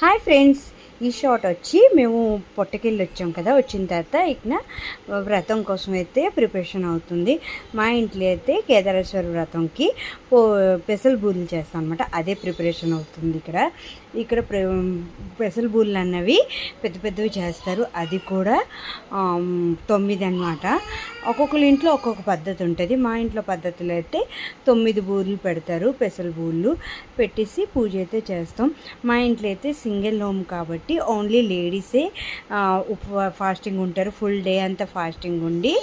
Hi friends, ఈ shot వచ్చి మేము పొట్టకెళ్ళి వచ్చాం కదా. వచ్చిన తర్వాత ఇక్కడ వ్రతం కోసం అయితే ప్రిపరేషన్ అవుతుంది. మా ఇంట్లో అయితే కేదారేశ్వర వ్రతంకి పెసలు బూరెలు చేస్తాం అనమాట. అదే ప్రిపరేషన్ అవుతుంది ఇక్కడ పెసలు బూరెలు అన్నవి పెద్ద పెద్దవి చేస్తారు. అది కూడా 9 అనమాట. ఒక్కొక్కరి ఇంట్లో ఒక్కొక్క పద్ధతి ఉంటుంది. మా ఇంట్లో పద్ధతిలో అయితే 9 బూరెలు పెడతారు. పెసలు బూరెలు పెట్టేసి పూజ అయితే చేస్తాం. మా ఇంట్లో అయితే సింగిల్ హోమ్ కాబట్టి ఓన్లీ లేడీసే ఫాస్టింగ్ ఉంటారు. ఫుల్ డే అంతా ఫాస్టింగ్ ఉండి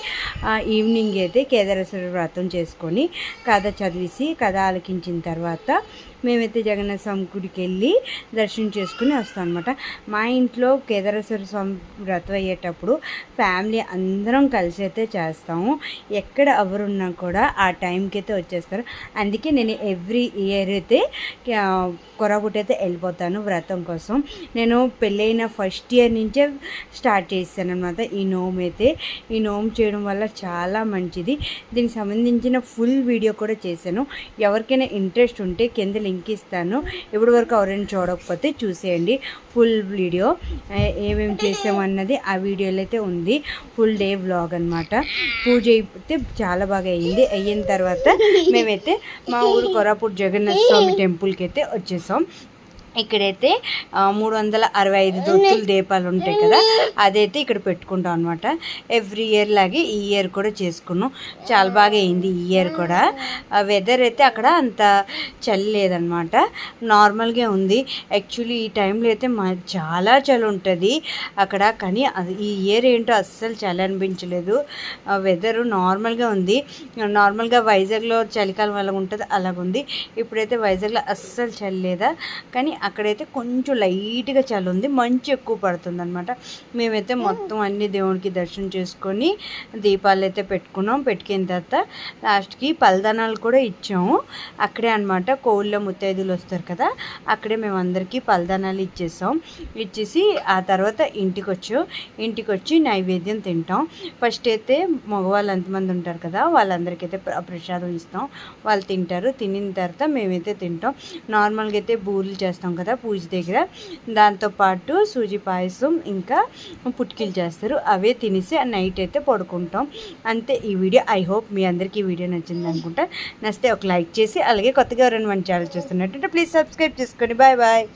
ఈవినింగ్ అయితే కేదారేశ్వర వ్రతం చేసుకొని కథ చదివేసి కథ ఆలకించిన తర్వాత మేమైతే జగన్నాథ స్వామి గుడికి వెళ్ళి దర్శనం చేసుకుని వస్తాం అనమాట. మా ఇంట్లో కేదారేశ్వర స్వామి వ్రతం అయ్యేటప్పుడు ఫ్యామిలీ అందరం కలిసి అయితే చేస్తాము. ఎక్కడ ఎవరున్నా కూడా ఆ టైంకి అయితే వచ్చేస్తారు. అందుకే నేను ఎవ్రీ ఇయర్ అయితే కొరాపుట్ అయితే వెళ్ళిపోతాను వ్రతం కోసం. నేను పెళ్ళైన ఫస్ట్ ఇయర్ నుంచే స్టార్ట్ చేస్తాను అనమాట ఈ నోము అయితే. ఈ నోము చేయడం వల్ల చాలా మంచిది. దీనికి సంబంధించిన ఫుల్ వీడియో కూడా చేశాను. ఎవరికైనా ఇంట్రెస్ట్ ఉంటే కింద లింక్ ఇస్తాను. ఇప్పటి వరకు ఎవరైనా చూడకపోతే చూసేయండి. ఫుల్ వీడియో ఏమేమి చేసామన్నది ఆ వీడియోలో అయితే ఉంది. ఫుల్ డే వ్లాగ్ అనమాట. పూజ అయితే చాలా బాగా అయిన తర్వాత మేమైతే మా ఊరు కొరాపుట్ జగన్నాథ స్వామి టెంపుల్కి అయితే వచ్చేసాం. ఇక్కడైతే 365 దొత్తులు దీపాలు ఉంటాయి కదా, అదైతే ఇక్కడ పెట్టుకుంటాం అనమాట. ఎవ్రీ ఇయర్ లాగే ఈ ఇయర్ కూడా చేసుకున్నాం. చాలా బాగా అయింది ఈ ఇయర్ కూడా. వెదర్ అయితే అక్కడ అంత చలి లేదనమాట, నార్మల్గా ఉంది. యాక్చువల్లీ ఈ టైంలో అయితే చాలా చలి ఉంటుంది అక్కడ, కానీ ఈ ఇయర్ ఏంటో అస్సలు చలి అనిపించలేదు. వెదరు నార్మల్గా ఉంది. నార్మల్గా వైజాగ్లో చలికాలం వల్ల ఉంటుంది అలాగుంది. ఇప్పుడైతే వైజాగ్లో అస్సలు చలి లేదా, కానీ అక్కడైతే కొంచెం లైట్గా చలి ఉంది. మంచు ఎక్కువ పడుతుంది అనమాట. మేమైతే మొత్తం అన్ని దేవునికి దర్శనం చేసుకొని దీపాలు అయితే పెట్టుకున్నాం. పెట్టుకున్న తర్వాత లాస్ట్కి పలదానాలు కూడా ఇచ్చాము అక్కడే అనమాట. కోళ్ళ ముత్తైదులు వస్తారు కదా, అక్కడే మేము అందరికీ పలదానాలు ఇచ్చేసి ఆ తర్వాత ఇంటికి వచ్చి నైవేద్యం తింటాం. ఫస్ట్ అయితే మగవాళ్ళు ఎంతమంది ఉంటారు కదా వాళ్ళందరికైతే ప్రసాదం ఇస్తాం. వాళ్ళు తింటారు. తినిన తర్వాత మేమైతే తింటాం. నార్మల్గా అయితే బూరెలు చేస్తాం కదా పూజ దగ్గర, దాంతోపాటు సూజీ పాయసం ఇంకా పుట్కిలు చేస్తారు. అవే తినేసి నైట్ అయితే పడుకుంటాం. అంతే ఈ వీడియో. ఐ హోప్ మీ అందరికీ ఈ వీడియో నచ్చింది అనుకుంటా. నచ్చితే ఒక లైక్ చేసి, అలాగే కొత్తగా ఎవరైనా మన ఛానల్ చూస్తున్నట్టు ప్లీజ్ సబ్స్క్రైబ్ చేసుకోండి. Bye bye.